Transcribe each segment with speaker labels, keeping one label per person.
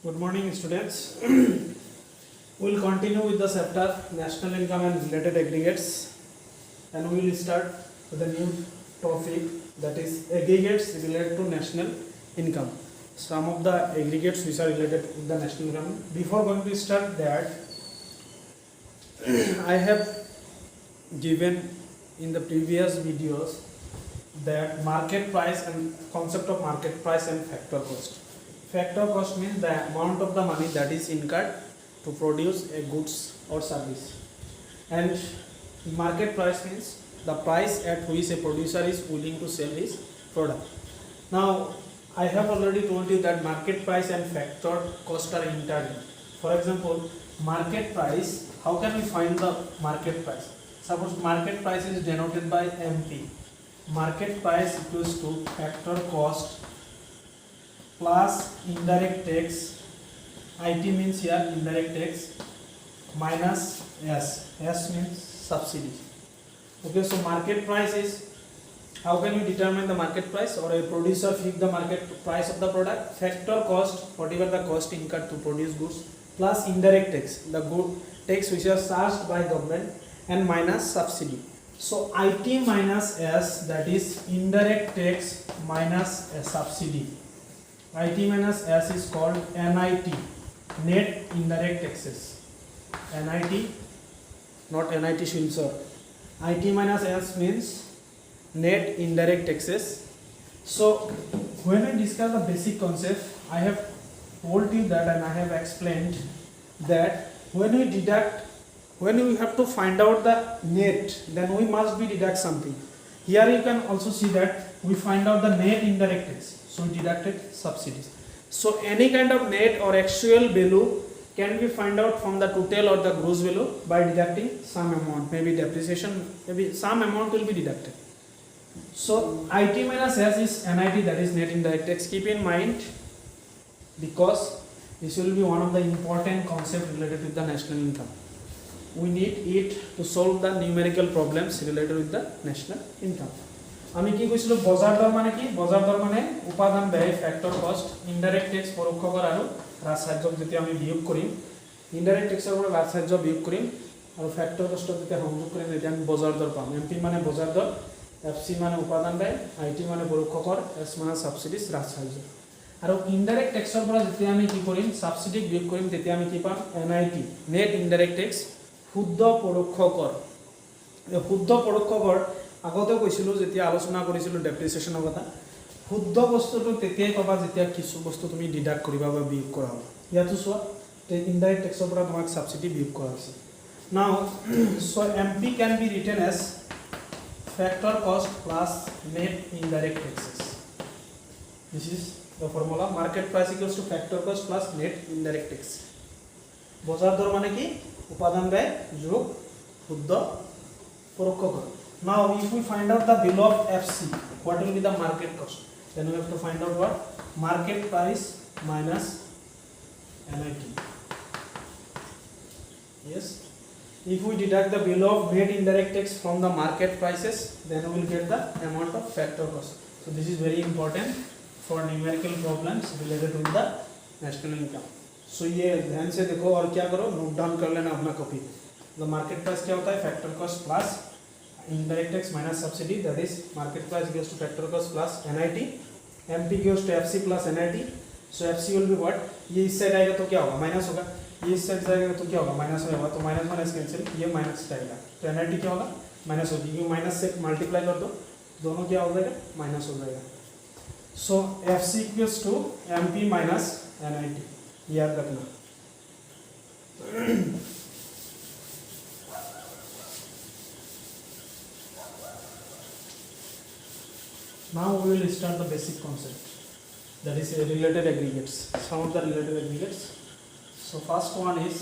Speaker 1: Good morning, students. We will continue with the chapter National Income and Related Aggregates, and we will start with a new topic, that is aggregates related to national income. Some of the aggregates which are related with the national income. Before going to start that, I have given in the previous videos that market price and concept of market price and factor cost. Factor cost means the amount of the money that is incurred to produce a goods or service, and market price means the price at which a producer is willing to sell his product. Now I have already told you that market price and factor cost are interlinked. For example, market price, how can we find the market price? Suppose market price is denoted by MP. Market price equals to factor cost plus indirect tax, IT means here indirect tax, minus S means subsidy. Okay, so market price is, how can we determine the market price, or a producer fix the market price of the product? Factor cost, whatever the cost incurred to produce goods, plus indirect tax, the good tax which is charged by government, and minus subsidy. So IT minus S, that is indirect tax minus a subsidy. IT minus S is called NIT, net indirect taxes. NIT, not NIT Shilsor. IT minus S means net indirect taxes. So when I discuss the basic concept, I have told you that, and I have explained that when we have to find out the net, then we must be deduct something. Here you can also see that we find out the net indirect tax, so we deducted subsidies. So any kind of net or actual value can be find out from the total or the gross value by deducting some amount, maybe depreciation, maybe some amount will be deducted. So IT minus S is NIT, that is net indirect tax. Keep in mind, because this will be one of the important concepts related with the national income. We need it to solve the numerical problems related with the national income. আমি কি কইছিল বজাৰ দৰ মানে কি? বজাৰ দৰ মানে উপাদান ব্যয়, ফ্যাক্টর কস্ট, ইনডাইরেক্ট ট্যাক্স পরোক্ষ কর আৰু রাজসাহায্যক যেতি আমি বিয়োগ কৰিম, ইনডাইরেক্ট ট্যাক্সৰ পৰা রাজসাহায্য বিয়োগ কৰিম আৰু ফ্যাক্টর কষ্টক যেতি সংযোগ কৰিম, যেতি আমি বজাৰ দৰ পাম। এমপি মানে বজাৰ দৰ, এফসি মানে উপাদান ব্যয়, আইটি মানে পরোক্ষ কর, এস মানে সাবসিডিজ ৰাজসাহায্য। আৰু ইনডাইরেক্ট ট্যাক্সৰ পৰা যেতি আমি কি কৰিম, সাবসিডি বিয়োগ কৰিম, তেতি আমি কি পাম? এনআইটি, নেট ইনডাইরেক্ট ট্যাক্স, শুদ্ধ পরোক্ষ কর। এই শুদ্ধ পরোক্ষ কর আগতে কৈছিলো যেতিয়া আলোচনা কৰিছিলো ডেপ্ৰিচিয়েচনৰ কথা। শুদ্ধ বস্তুটো তেতিয়াই পাবা যেতিয়া কিছু বস্তু তুমি ডিডাক্ট কৰিবা বা বিয়োগ কৰা হ'ব। ইয়াতো চোৱা, ইনডাইৰেক্ট ট্যাক্সৰ পৰা তোমাক সাবসিডি বিয়োগ কৰা হৈছে। Now so MP can be written as factor cost plus net indirect taxes. This is the formula. Market price equals to factor cost plus net indirect tax. বজাৰ দৰ মানে কি? উপাদান ব্যয় যোগ শুদ্ধ পরোক্ষ কর। Now if we find out the value of FC, what will be the market cost? Then we have to find out what? Market price minus NIT. Yes. If we deduct the value of net indirect tax from the market prices, then we will get the amount of factor cost. So this is very important for numerical problems related with the national income. So ये ध्यान से देखो और क्या करो, note down कर लेना अपना कॉपी। The market price क्या होता है? Factor cost plus indirect tax minus subsidy, that is market price equals to factor cost plus NIT. MP equals to FC plus NIT. So FC will be what? ये इस side आएगा तो क्या होगा? Minus होगा। ये इस साइड जाएगा तो क्या होगा? माइनस होगा। तो माइनस माइनस कैंसिल, ये माइनस जाएगा। तो NIT क्या होगा? माइनस होगी, क्योंकि माइनस से मल्टीप्लाई कर दो, दोनों क्या हो जाएगा? माइनस हो जाएगा। सो FC equals to MP minus NIT, याद रखना। Now we will start the basic concept, that is related aggregates. Some of the related aggregates. So first one is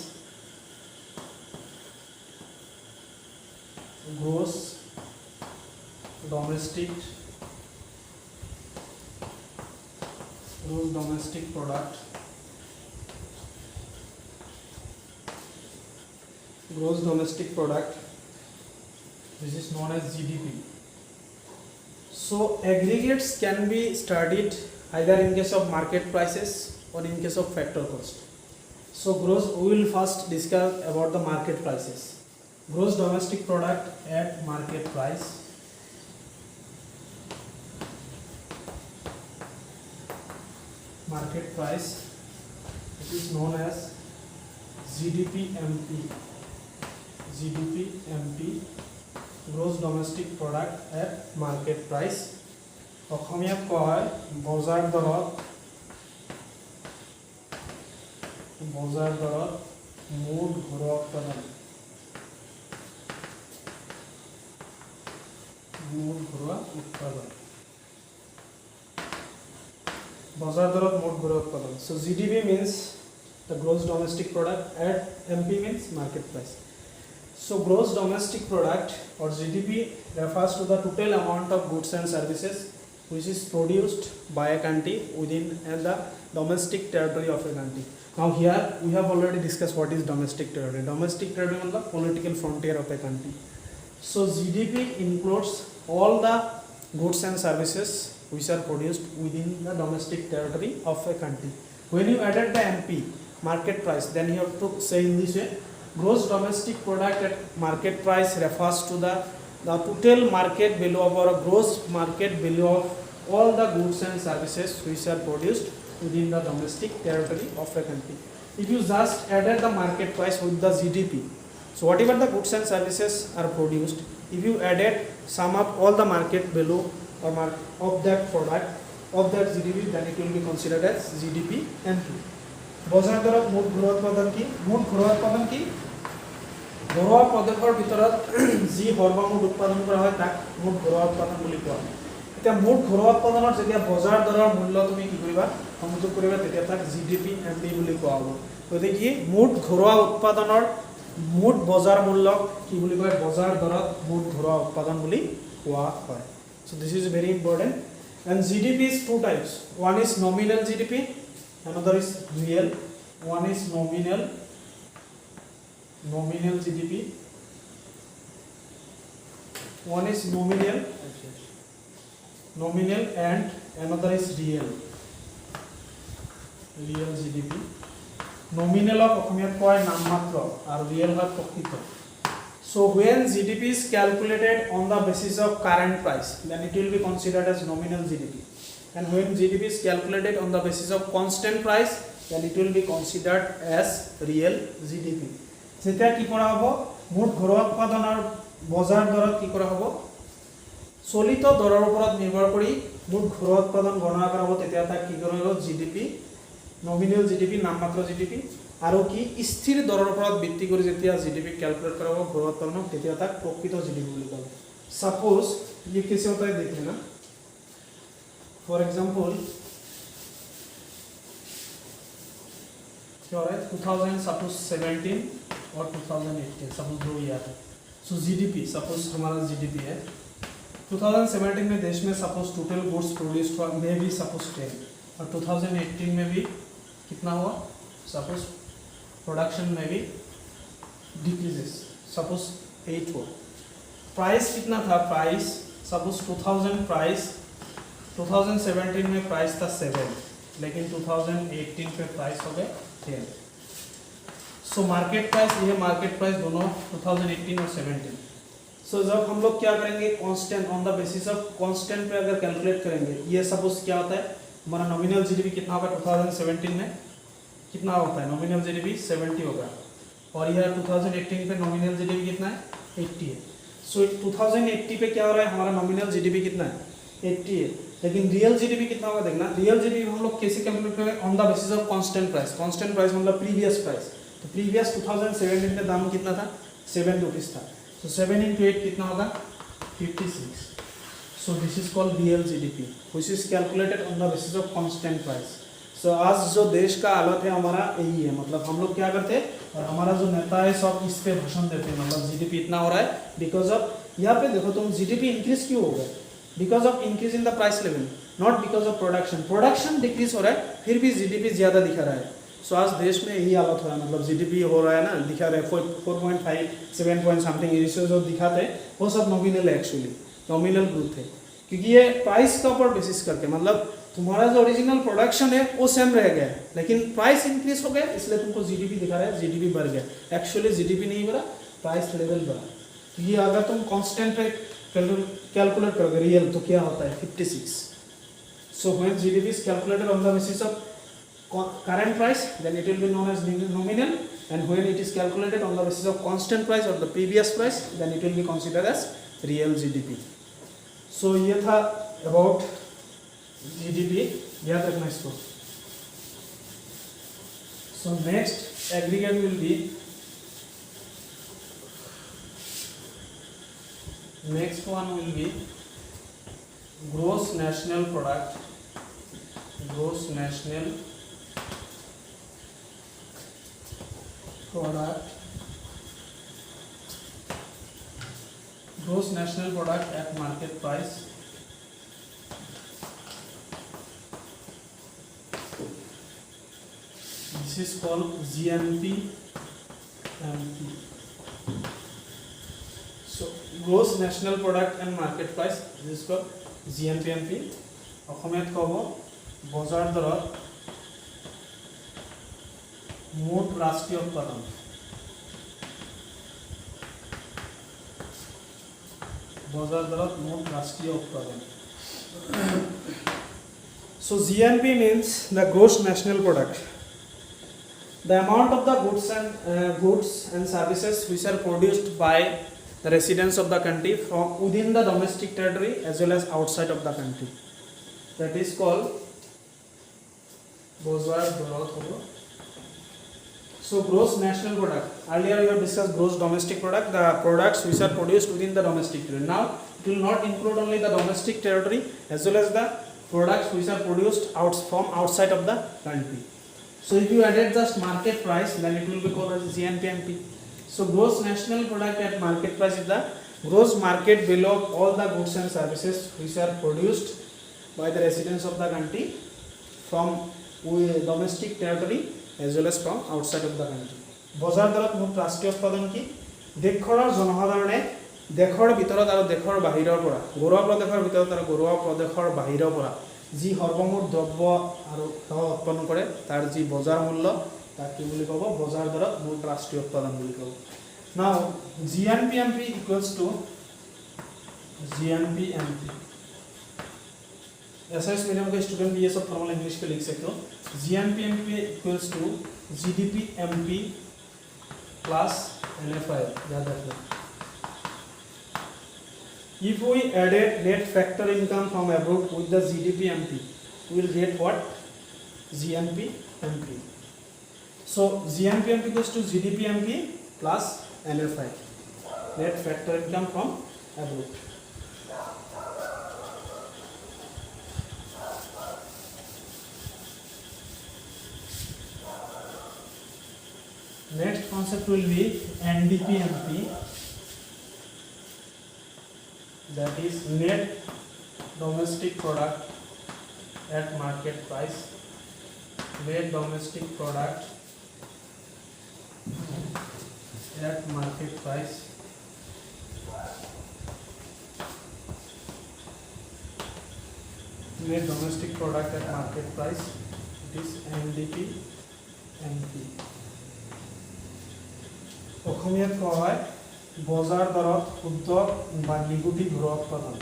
Speaker 1: gross domestic product. Gross domestic product. This is known as GDP. So aggregates can be studied either in case of market prices or in case of factor cost. So gross, we will first discuss about the market prices. Gross domestic product at market price. Market price, it is known as GDP-MP. GDP-MP, gross domestic product at market price. অসমীয়াত কয় বজাৰ দৰত মুঠ ঘৰুৱা উৎপাদন। বজাৰ দৰত মুঠ ঘৰুৱা উৎপাদন। So GDP means the gross domestic product, at MP means market price. So gross domestic product or GDP refers to the total amount of goods and services which is produced by a country within the domestic territory of a country. Now here we have already discussed what is domestic territory. Domestic territory means the political frontier of a country. So GDP includes all the goods and services which are produced within the domestic territory of a country. When you added the MP, market price, then you have to say in this way, gross domestic product at market price refers to the total market value of or gross market value of all the goods and services which are produced within the domestic territory of a country. If you just added the market price with the GDP, so whatever the goods and services are produced, if you added sum up all the market value or of that product of that GDP, then it will be considered as GDP MP. বজাৰ দৰত মুঠ ঘৰুৱা উৎপাদন কি? মুঠ ঘৰুৱা উৎপাদন কি? ঘৰুৱা পদাৰ্থৰ ভিতৰত যি সৰ্বমুঠ উৎপাদন কৰা হয় তাক মুঠ ঘৰুৱা উৎপাদন বুলি কোৱা হয়। এতিয়া মুঠ ঘৰুৱা উৎপাদনৰ যেতিয়া বজাৰ দৰৰ মূল্য তুমি কি কৰিবা সংযোগ কৰিবা, তেতিয়া তাক জিডিপি এমপি বুলি কোৱা হ'ব। গতিকে মুঠ ঘৰুৱা উৎপাদনৰ মুঠ বজাৰ মূল্যক কি বুলি কয়? বজাৰ দৰত মুঠ ঘৰুৱা উৎপাদন বুলি কোৱা হয়। So this is very important. And GDP is two types. One is nominal GDP, another is real. One is nominal GDP. One is nominal and another is real GDP. Nominal of অসমীয়াত কয় নামমাত্ৰ আৰু real হয় প্ৰকৃত. So when GDP is calculated on the basis of current price, then it will be considered as nominal GDP. And when GDP is calculated on the basis of constant price, then it will be considered as real GDP. যেতিয়া কি কৰা হ'ব? মুঠ ঘৰুৱা উৎপাদনৰ বজাৰ দৰত কি কৰা হ'ব? চলিত দৰৰ ওপৰত নিৰ্ভৰ কৰি মুঠ ঘৰুৱা উৎপাদন গণনা কৰা হ'ব। তেতিয়া তাক কি কৰা হ'ব? জিডিপি, নমিনেল জিডিপি, নামমাত্ৰ জিডিপি, আৰু কি স্থিৰ দৰৰ ওপৰত ভিত্তি কৰি যেতিয়া জিডিপি ক্যালকুলেট কৰা হ'ব ঘৰুৱা উৎপাদনক, তেতিয়া তাক প্ৰকৃত জিডিপি বুলি কোৱা হ'ব। সাপোজ ये कैसे होता है देख लेना। फॉर एग्जांपल क्या हो रहा है? 2017 और 2018 सपोज दो ईयर है। सो जीडीपी, सपोज हमारा जीडीपी है 2017 में देश में सपोज टोटल गुड्स प्रोड्यूस्ड हुआ में भी सपोज 10 और 2018 में भी कितना हुआ? सपोज प्रोडक्शन में भी डिक्रीजेस सपोज 8 हुआ। प्राइस कितना था? प्राइस सपोज 2017 में प्राइस था 7, लेकिन 2018 पे प्राइस हो गए 10। सो मार्केट प्राइस, ये मार्केट प्राइस दोनों 2018 और 17। सो जब हम लोग क्या करेंगे? Constant on the basis of constant पे अगर कैलकुलेट करेंगे, ये सपोज क्या होता है? हमारा नॉमिनल जीडीपी कितना होगा? 2017 में कितना होता है? नॉमिनल जीडीपी 70 होगा, और यह 2018 पे नॉमिनल जीडीपी कितना है? 80 है। सो 2080 पे क्या हो रहा है? हमारा नॉमिनल जीडीपी कितना है? 80 है, लेकिन रियल जीडीपी कितना होगा? देखना, रियल जीडीपी हम लोग कैसे कैलकुलेट करेंगे? On the basis of constant price. Constant price मतलब प्रीवियस प्राइस। तो प्रीवियस 2017 में दाम कितना था? 7 रुपीस था। तो 7 into 8 कितना होगा? 56। So this is called real GDP which is calculated on the basis of constant price. So आज जो देश का हालत है हमारा यही है, मतलब हम लोग क्या करते हैं और हमारा जो नेता है सब इस पे भाषण देते हैं, मतलब जीडीपी इतना हो रहा है बिकॉज ऑफ, यहाँ पे देखो तुम जीडीपी इंक्रीज क्यों हो गया? Because of increase in the price level, not because of production. Production decrease हो रहा है फिर भी जीडीपी ज़्यादा दिखा रहा है। सो आज देश में यही हालत हो रहा है, मतलब जीडीपी हो रहा है ना, दिखा रहा है 4.5 7 पॉइंट समथिंग, इससे जो दिखाते हैं वो सब नॉमिनल है, एक्चुअली नॉमिनल ग्रोथ है, क्योंकि ये प्राइस का ऊपर बेसिस करके, मतलब तुम्हारा जो ओरिजिनल प्रोडक्शन है वो सेम रह गया है, लेकिन प्राइस इंक्रीज हो गया, इसलिए तुमको जीडीपी दिखा रहा है, जीडीपी बढ़ गया। एक्चुअली जीडीपी नहीं बढ़ा, प्राइस लेवल बढ़ा। तो ये अगर तुम कांस्टेंट रेट कैलकुलेट करोगे रियल, तो क्या होता है 56। So when GDP is calculated on the basis of current price, then it will be known as nominal, and when it is calculated on the basis of constant price or the previous price, then it will be considered as real GDP. So ये था about GDP, याद रखना इसको। So next aggregate will be, next one will be gross national product, gross national product, gross national product at market price, this is called GNP MP. So gross national product and market price, this is called GNP MP. অসমীয়াত ক'ব বজাৰ দৰত মোট ৰাষ্ট্ৰীয় উৎপাদন। বজাৰ দৰত মোট ৰাষ্ট্ৰীয় উৎপাদন। So GNP means the gross national product, the amount of the goods and services which are produced by the residents of the country from within the domestic territory as well as outside of the country. That is called বজাৰ দৰত হ'ব। So gross national product, earlier we have discussed gross domestic product, the products which are produced within the domestic territory. Now it will not include only the domestic territory as well as the products which are produced from outside of the country. So if you added just market price, then it will be called as GNPMP. So gross national product at market price is the gross market value of all the goods and services which are produced by the residents of the country from domestic territory as well as from outside of the country. বজাৰ দৰত মুঠ ৰাষ্ট্ৰীয় উৎপাদন কি? দেশৰ জনসাধাৰণে দেশৰ ভিতৰত আৰু দেশৰ বাহিৰৰ পৰা, ঘৰুৱা প্ৰদেশৰ ভিতৰত আৰু ঘৰুৱা প্ৰদেশৰ বাহিৰৰ পৰা যি সৰ্বমুঠ দ্ৰব্য আৰু সেৱা উৎপন্ন কৰে তাৰ যি বজাৰ মূল্য, তাক কি বুলি ক'ব? বজাৰ দৰত মুঠ ৰাষ্ট্ৰীয় উৎপাদন বুলি ক'ব। Now GNPMP equals to GNPMP। SS medium के स्टूडेंट भी ये सब फॉर्मूला इंग्लिश पे लिख सकते हो। GNPMP equals to GDPMP plus NFI, याद रखना। If we added net factor income from abroad with the GDPMP, we will get what? GNPMP. So GNPMP equals to GDPMP plus NFI, net factor income from abroad. Next concept will be NDPMP, that is net domestic product at market price, net domestic product at market price, net domestic product at market price, it is NDPMP. অসমীয়াত কোৱা হয় বজাৰ দৰত শুদ্ধ বা নিগুটি ঘৰুৱা উৎপাদন।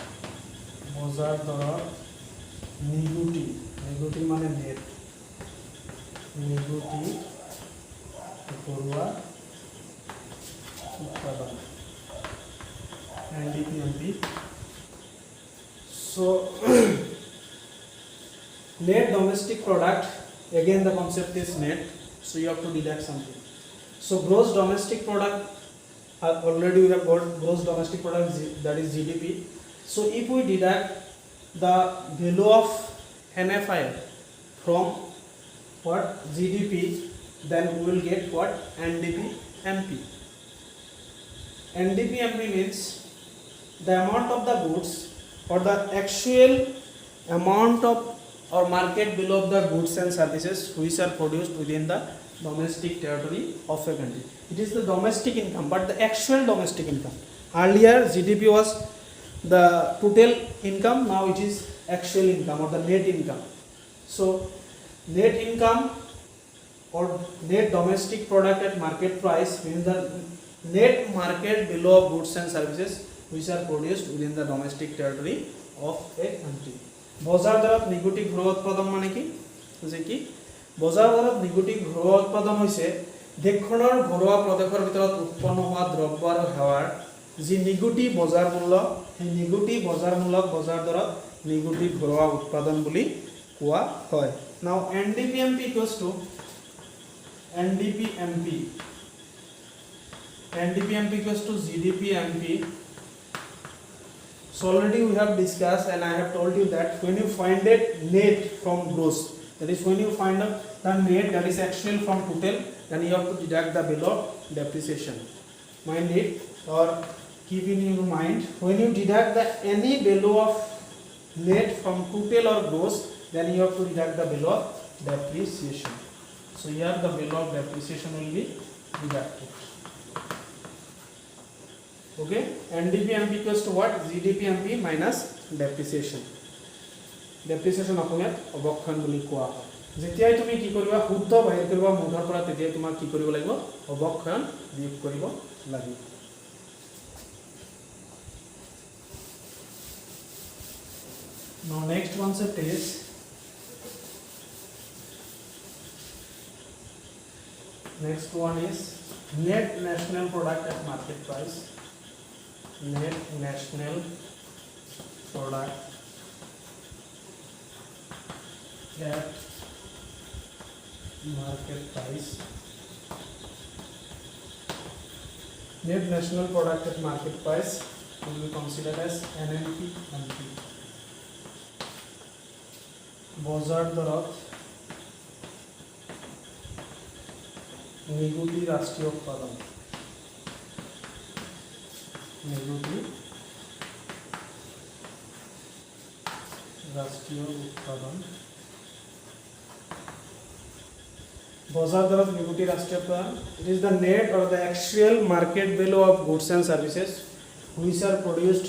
Speaker 1: বজাৰ দৰত নিগুটি, নিগুটি মানে নেট, নিগুটি ঘৰুৱা উৎপাদন, NDPMP. So net domestic product, again the concept is net, so you have to deduct something. So gross domestic product, already we have got gross domestic product, that is GDP. So if we deduct the value of NFI from what? GDP, then we will get what? NDPMP. NDPMP means the amount of the goods or the actual amount of or market value of the goods and services which are produced within the domestic territory of a country. It is the domestic income, but the actual domestic income. Earlier GDP was the total income, now it is actual income or the net income. So net income or net domestic product at market price means the net market value of goods and services which are produced within the domestic territory of a country. বজাৰ দৰত negative ঘৰুৱা উৎপাদন মানে কি যে কি বজাৰ দৰত নিগেটিভ ঘৰুৱা উৎপাদন হৈছে দেশখনৰ ঘৰুৱা প্ৰদেশৰ ভিতৰত উৎপন্ন হোৱা দ্ৰব্য আৰু সেৱাৰ যি নিগেটিভ বজাৰ মূল্য সেই নিগেটিভ বজাৰ মূলক বজাৰ দৰত নিগেটিভ ঘৰুৱা উৎপাদন বুলি কোৱা হয়. Now NDPMP equals to NDPMP equals to GDPMP. So already we have discussed and I have told you that when you find a net from gross, that is when you find out the net that is actual from total, then you have to deduct the bill of depreciation. Mind it or keep in your mind, when you deduct the any value of net from total or gross, then you have to deduct the bill of depreciation. So here the bill of depreciation will be deducted. Okay, NDPMP equals to what? GDPMP minus depreciation. Depreciation অসমীয়াত অবক্ষয়ন বুলি কোৱা হয়. যেতিয়াই তুমি কি কৰিবা শুদ্ধ বাহিৰ কৰিবা মুঠৰ পৰা তেতিয়াই তোমাক কি কৰিব লাগিব অবক্ষয়ন বিয়োগ কৰিব লাগিব. Now next concept is net national product at market price. Net national product at market price. Net national product at market price will be considered as NNP. বজাৰ দৰত নিগেটিভ ৰাষ্ট্ৰীয় উৎপাদন বজাৰ দৰত নিগেটিভ ৰাষ্ট্ৰীয় উৎপাদন. It is the net or the actual market value of goods and services which are produced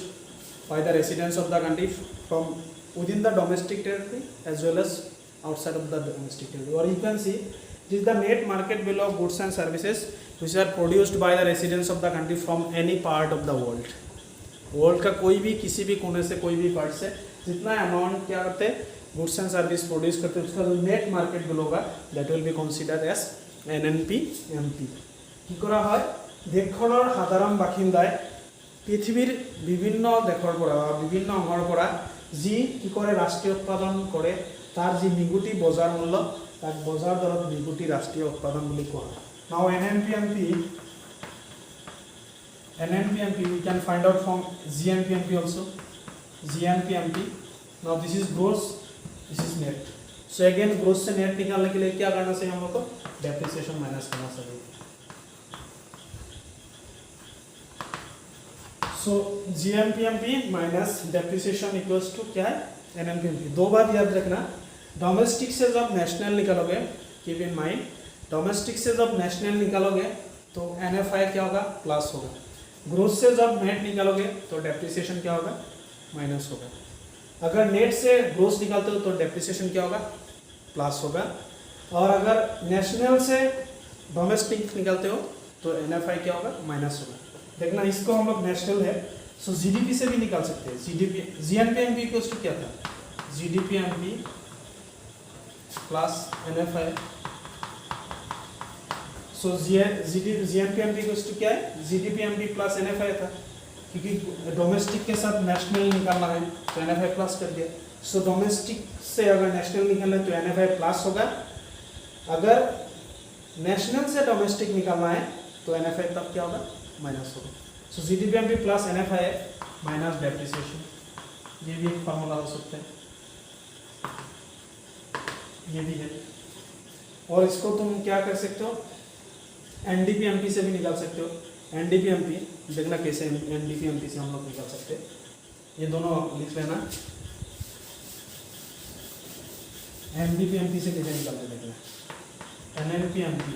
Speaker 1: by the residents of the country from within the domestic territory as well as outside of the domestic territory. Or you can see it is the net market value of goods and services which are produced by the residents of the country from any part of the world. World का कोई भी किसी भी कोने से कोई भी part से जितना अमाउंट क्या करते हैं गुड्स एंड सर्विस प्रोड्यूस करते हैं उसका जो नेट मार्केट बिल होगा that will be considered as NNPMP. কি কৰা হয় দেশখনৰ সাধাৰণ বাসিন্দাই পৃথিৱীৰ বিভিন্ন দেশৰ পৰা বিভিন্ন অংশৰ পৰা যি কি কৰে ৰাষ্ট্ৰীয় উৎপাদন কৰে তাৰ যি নিগেটিভ বজাৰ মূল্য তাক বজাৰ দৰত নিগেটিভ ৰাষ্ট্ৰীয় উৎপাদন বুলি কোৱা হয়. Now NNPMP we can find out from GNPMP also. GNPMP. Now this is gross, this is net. So again gross से net निकालने के लिए क्या करना चाहिए हम लोग को डेप्रिसिएशन माइनस करना चाहिए. So GNPMP minus depreciation equals to क्या है NNPMP. दो बात याद रखना डोमेस्टिक से जब नेशनल निकालोगे कीप इन माइंड डोमेस्टिक से जब नेशनल निकालोगे तो NFI क्या होगा प्लस होगा. ग्रोस से जब नेट निकालोगे तो डेप्रिसिएशन क्या होगा माइनस होगा. अगर नेट से ग्रोस निकालते हो तो डेप्रिसिएशन क्या होगा प्लस होगा. और अगर नेशनल से डोमेस्टिक निकालते हो तो NFI क्या होगा माइनस होगा. देखना इसको हम लोग नेशनल है सो GDP से भी निकाल सकते हैं. GNPMP इक्वल्स टू क्या था GDPMP plus NFI. So GNPMP equals to क्या है GDPMP प्लस NFI था क्योंकि डोमेस्टिक के साथ नेशनल निकालना है तो NFI प्लस कर दिया. सो डोमेस्टिक से अगर नेशनल निकालना है तो NFI प्लस होगा. अगर नेशनल से डोमेस्टिक निकालना है तो NFI तब क्या होगा माइनस होगा. सो GDPMP plus NFI minus depreciation ये भी एक फार्मूला हो सकता है ये भी है. और इसको तुम क्या कर सकते हो NDPMP से भी निकाल सकते हो. NDPMP देखना कैसे NDPMP से हम लोग निकाल सकते हैं. ये दोनों लिख लेना NDPMP से कैसे निकालते देखना. NNPMP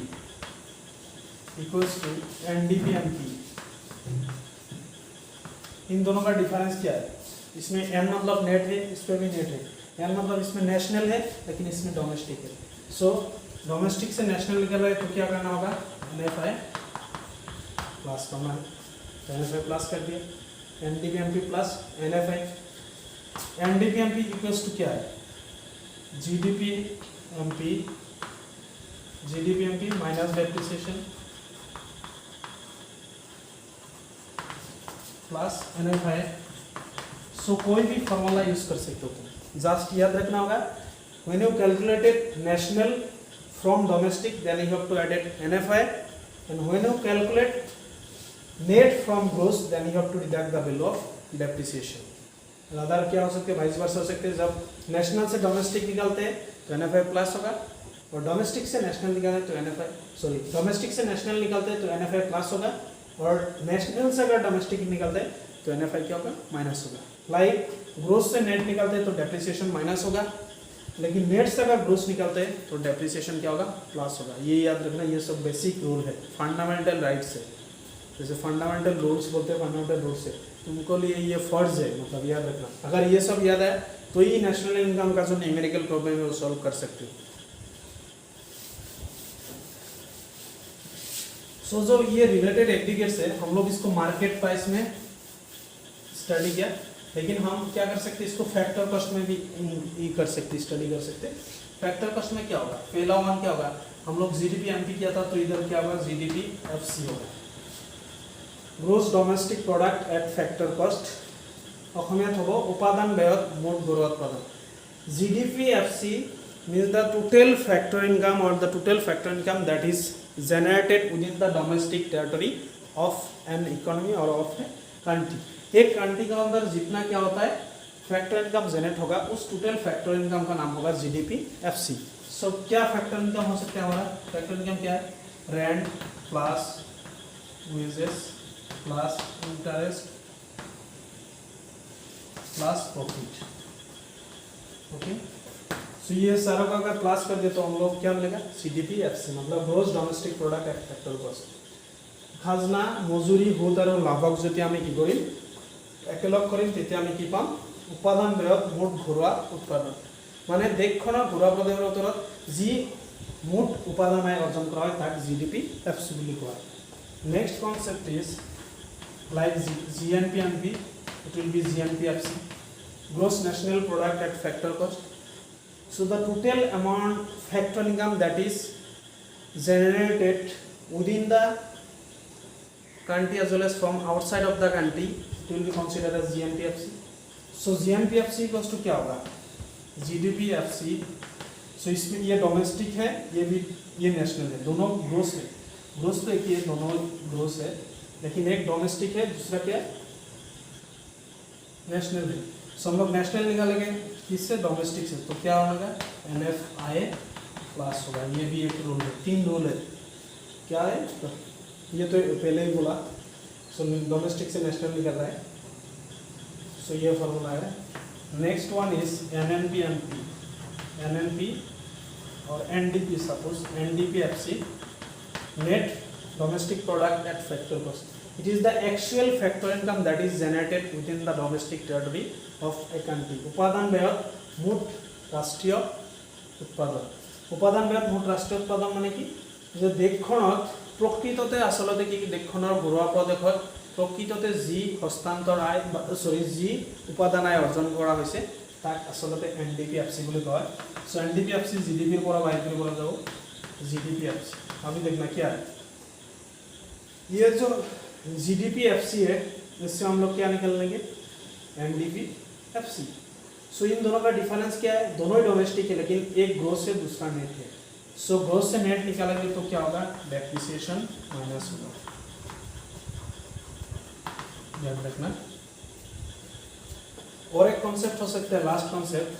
Speaker 1: equals to NDPMP. इन दोनों का डिफरेंस क्या है इसमें N मतलब नेट है इस पर भी नेट है यार मतलब इसमें नेशनल है लेकिन इसमें डोमेस्टिक है। सो डोमेस्टिक से नेशनल निकल रहा है तो क्या करना होगा, NFI प्लस करना है, तो NFI प्लस कर दिया, NDPMP plus NFI। NDPMP equals to क्या है, GDPMP minus depreciation plus NFI। So कोई भी फॉर्मूला यूज कर सकते हो तुम, जस्ट याद रखना होगा when you calculated national from domestic then you have to add NFI, and when you calculate net from gross then you have to deduct the value of depreciation. Other क्या हो सकते हैं, वाइस वर्सा हो सकते हैं, जब national से domestic निकालते हैं तो NFI प्लस होगा, और डोमेस्टिक से नेशनल निकालते हैं तो NFI डोमेस्टिक से नेशनल निकालते हैं तो NFI प्लस होगा, और नेशनल से अगर डोमेस्टिक निकालते हैं तो NFI क्या होगा, माइनस होगा। लाइक ग्रोस से नेट निकालते हैं तो डेप्रिसिएशन माइनस होगा, लेकिन नेट से अगर ग्रोस निकालते हैं तो डेप्रिसिएशन क्या होगा, प्लस होगा। ये याद रखना, ये सब बेसिक रूल है, फंडामेंटल राइट्स है, जैसे फंडामेंटल रूल्स बोलते हैं, फंडामेंटल रूल्स है, तुमको लिए ये फर्ज है, मतलब याद रखना। अगर ये सब याद है तो ही नेशनल इनकम का जो न्यूमेरिकल प्रॉब्लम है वो सॉल्व कर सकते हो। सो जो ये रिलेटेड एग्रीगेट्स है हम लोग इसको मार्केट प्राइस में स्टडी किया, लेकिन हम क्या कर सकते हैं, इसको फैक्टर कॉस्ट में भी कर सकते, स्टडी कर सकते। फैक्टर कॉस्ट में क्या होगा, पहला वन क्या होगा, हम लोग GDPMP किया था तो इधर क्या होगा, GDPFC होगा, gross domestic product at factor cost, অসমীয়াত হ'ব উপাদান ব্যয়ত মুঠ গড় উৎপাদন। GDPFC means the total factor income or the total factor income that is generated within the domestic territory of an economy or of a country। एक country के अंदर जितना क्या होता है फैक्टर इनकम जनरेट होगा, उस टोटल फैक्टर इनकम का नाम होगा GDPFC। सो क्या फैक्टर इनकम हो सकता है हमारा, फैक्टर इनकम क्या है, rent plus wages plus interest plus profit. Okay, so ये सारा का अगर प्लस कर दे तो हम लोग क्या मिलेगा, GDPFC मतलब gross domestic product at factor cost. खाजना मजुरी সুদ আৰু লাভক যদি আমি কি কৰিম একেলগ কৰিম তেতিয়া আমি কি পাম, উপাদান ব্যয়ত মুঠ ঘৰুৱা উৎপাদন, মানে দেশখনৰ ঘৰুৱা প্ৰডাক্টৰ ওপৰত যি মুঠ উপাদান আয় অৰ্জন কৰা হয় তাক GDPFC বুলি কোৱা হয়। Next concept is like GNPMP, it will be GNPFC, gross national product at factor cost। So the total amount factor income that is generated within the country as well as from outside of the country, it will be considered as GNPFC। So GNPFC equals to क्या होगा, GDPFC। So इसमें ये domestic है, ये भी ये national है, दोनों ग्रोस है, ग्रोस तो एक ही है, दोनों ग्रोस है, लेकिन एक डोमेस्टिक है दूसरा क्या नेशनल है। सो हम लोग नेशनल निकालेंगे किससे, डोमेस्टिक से, तो क्या होगा NFI प्लस होगा। ये भी एक रूल है, तीन रूल है, क्या है ये तो पहले ही बोला। सो डोमेस्टिक से नेशनल निकल रहा है, सो ये फॉर्मूला है। नेक्स्ट वन इज NNP और NDP, suppose NDPFC net domestic product at factor cost. It is the actual factor income that is generated within the domestic territory of a country। উপাদান ব্যয়ত মুঠ ৰাষ্ট্ৰীয় উৎপাদন, উপাদান ব্যয়ত মুঠ ৰাষ্ট্ৰীয় উৎপাদন মানে কি, যে দেশখনত প্ৰকৃততে আচলতে কি দেশখনৰ ঘৰুৱা প্ৰদেশত প্ৰকৃততে যি হস্তান্তৰ আয় যি উপাদান আয় অৰ্জন কৰা হৈছে তাক আচলতে NDPFC বুলি কয়। সো NDPFC GDP পৰা বাহিৰ কৰিব যাব, GDPFC अभी देखना क्या है, ये जो GDPFC है इससे हम लोग क्या निकाल लेंगे, NDPFC। सो इन दोनों का डिफरेंस क्या है, दोनों ही डोमेस्टिक है लेकिन एक ग्रोस है दूसरा नेट है। सो ग्रोस से नेट निकालेंगे तो क्या होगा, डेप्रिसिएशन माइनस होगा, याद रखना। और एक कॉन्सेप्ट हो सकता है, last concept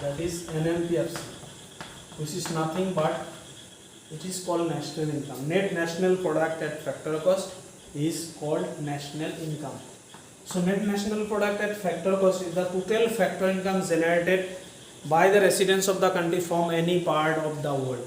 Speaker 1: that is NNPFC, which is nothing but it is called national income। net national product at factor cost is called national income। so net national product at factor cost is the total factor income generated by the residents of the country from any part of the world।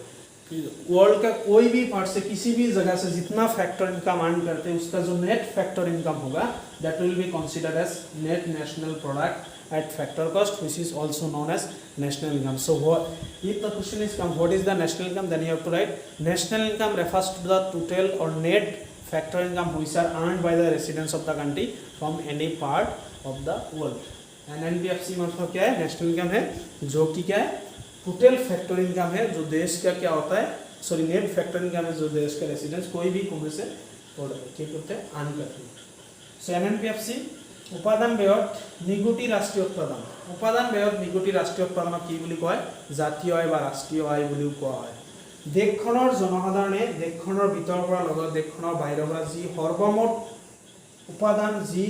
Speaker 1: World का कोई भी part से किसी भी जगह से जितना factor income earn करते हैं उसका जो नेट फैक्टर इनकम होगा that will be considered as net national product at factor cost, which is also known as national income. So what if the question is come, what is the national income, then you have to write national income refers to the total or net factor income which are earned by the residents of the country from any part of the world. NNPFC मतलब क्या है, national income है जो कि क्या है, total factor income है जो देश का क्या होता है, सॉरी नेट फैक्टर इनकम है जो देश का रेसिडेंस कोई भी कुम्भ से ठीक होते हैं अर्न करते हैं। सो NNPFC উপাদান ব্যয়ত নিগুটি ৰাষ্ট্ৰীয় উৎপাদন, উপাদান ব্যয়ত নিগুটি ৰাষ্ট্ৰীয় উৎপাদনক কি বুলি কয়, জাতীয় আয় বা ৰাষ্ট্ৰীয় আয় বুলিও কোৱা হয়। দেশখনৰ জনসাধাৰণে দেশখনৰ ভিতৰৰ পৰা লগত দেশখনৰ বাহিৰৰ পৰা যি সৰ্বমুঠ উপাদান, যি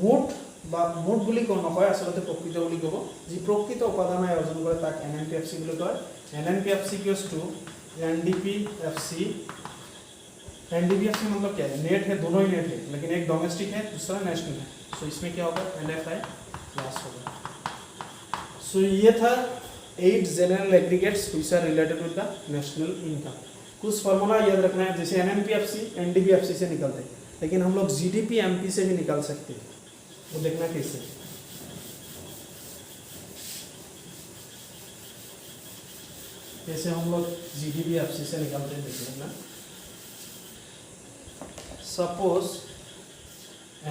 Speaker 1: মুঠ বা মুঠ বুলি নকয় আচলতে প্ৰকৃত বুলি ক'ব, যি প্ৰকৃত উপাদান অৰ্জন কৰে তাক NNPFC বুলি কয়। NNPFC equals to NDPFC। NDPFC मतलब क्या है, नेट है, दोनों ही नेट है, लेकिन एक डोमेस्टिक है दूसरा नेशनल है। सो इसमें क्या होगा, NFI प्लस होगा। सो ये था 8 general aggregates which are related with the national income. कुछ फार्मूला याद रखना है, जैसे NNPFC NDPFC से निकलते हैं, लेकिन हम लोग GDP MP से भी निकाल सकते हैं, वो देखना कैसे। जैसे हम लोग GDP FC से निकालते हैं, देख लेना। सपोज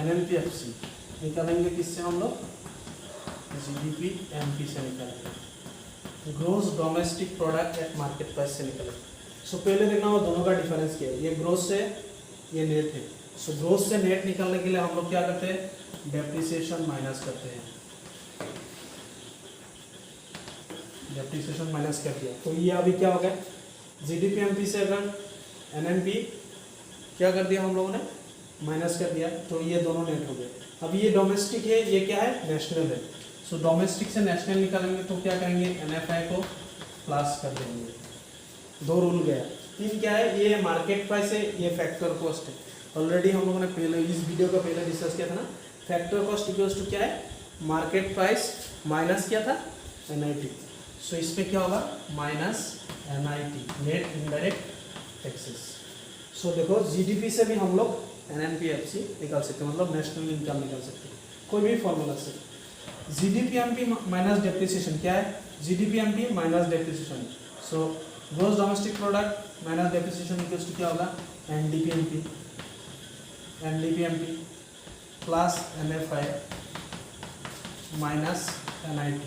Speaker 1: NNPFC निकालेंगे किससे, हम लोग GDP MP से निकालेंगे, gross domestic product at market price से निकालेंगे। सो पहले देखना होगा दोनों का डिफरेंस क्या है, ये ग्रोस से ये नेट है। सो ग्रोस से नेट निकालने के लिए हम लोग क्या करते हैं, डेप्रिसिएशन माइनस करते हैं, डेप्रिसिएशन माइनस कर दिया तो ये अभी क्या हो गया, GDP MP से अगर NNP क्या कर दिया हम लोगों ने, माइनस कर दिया, तो ये दोनों नेट हो गए। अब ये डोमेस्टिक है, ये क्या है, नेशनल है। सो डोमेस्टिक से नेशनल निकालेंगे तो क्या करेंगे, NFI को प्लस कर देंगे। दो रूल गया। तीन क्या है, ये मार्केट प्राइस है, ये फैक्टर कॉस्ट है। ऑलरेडी हम लोगों ने पहले इस वीडियो का पहले डिस्कस किया था ना, फैक्टर कॉस्ट इक्वल्स टू क्या है, मार्केट प्राइस माइनस किया था NIT। सो इसमें क्या होगा, minus NIT net indirect taxes. So देखो GDP से भी हम लोग NNPFC निकाल सकते हैं, मतलब नेशनल इनकम निकाल सकते हैं, कोई भी फॉर्मूला से। GDP MP माइनस डेप्रिसिएशन क्या है, GDP MP minus depreciation. So gross domestic product minus depreciation equals to क्या होगा, NDP MP plus NFI minus NIT।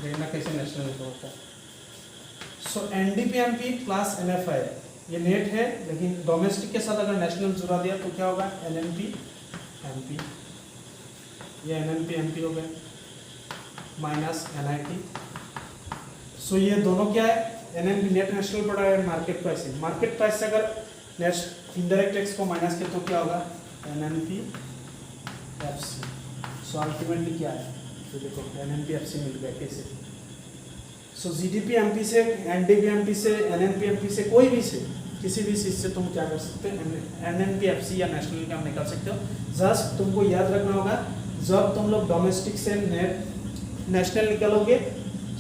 Speaker 1: देखना कैसे नेशनल इनकम होता है। So NDP MP plus NFI ये नेट है, लेकिन डोमेस्टिक के साथ अगर नेशनल जुड़ा दिया तो क्या होगा, NNP MP, ये NNP MP हो गया माइनस NIT। सो ये दोनों क्या है, NNP net national product market price है। मार्केट प्राइस से अगर नेट इनडायरेक्ट टैक्स को माइनस किया तो क्या होगा, NNPFC। सो अल्टीमेटली क्या है, तो देखो NNPFC मिल गया कैसे। सो GDP MP से, NDP MP से, NNP MP से, कोई भी से, किसी भी चीज़ से तुम क्या कर सकते हो, NNPFC या नेशनल इनकम निकाल सकते हो। जस्ट तुमको याद रखना होगा, जब तुम लोग डोमेस्टिक से नेट नेशनल निकालोगे,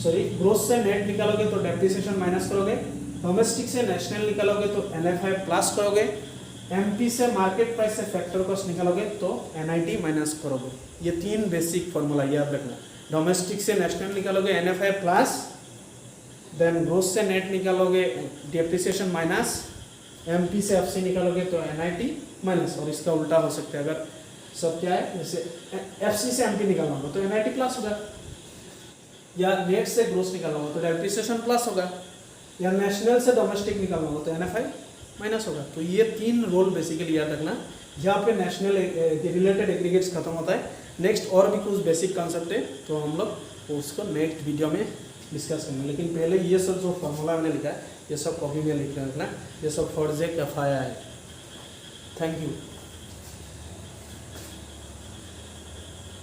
Speaker 1: सॉरी ग्रोस से नेट निकालोगे तो डेप्रिसिएशन माइनस करोगे, डोमेस्टिक से नेशनल निकालोगे तो NFI प्लस करोगे, MP से मार्केट प्राइस से फैक्टर कॉस्ट निकालोगे तो NIT माइनस करोगे। ये तीन बेसिक फॉर्मूला याद रखना। डोमेस्टिक से नेशनल निकालोगे NFI प्लस, देन ग्रोस से नेट निकालोगे डेप्रिसिएशन माइनस, MP से FC निकालोगे तो NIT माइनस, और इसका उल्टा हो सकता है। अगर सब क्या है, जैसे FC से MP निकालना होगा तो NIT प्लस होगा, या नेट से ग्रोस निकालना होगा तो डेप्रिसिएशन प्लस होगा, या नेशनल से डोमेस्टिक निकालना होगा तो NFI माइनस होगा। तो ये तीन रोल बेसिकली याद रखना। जहाँ पे नेशनल रिलेटेड एग्रीगेट्स खत्म होता है, नेक्स्ट और भी कुछ बेसिक कॉन्सेप्ट है तो हम लोग उसको नेक्स्ट वीडियो में डिस्कस करेंगे। लेकिन पहले ये सब जो फॉर्मूला मैंने लिखा है ये सब कॉपी में लिख रखना, ये सब फॉर जे FI है। Thank you.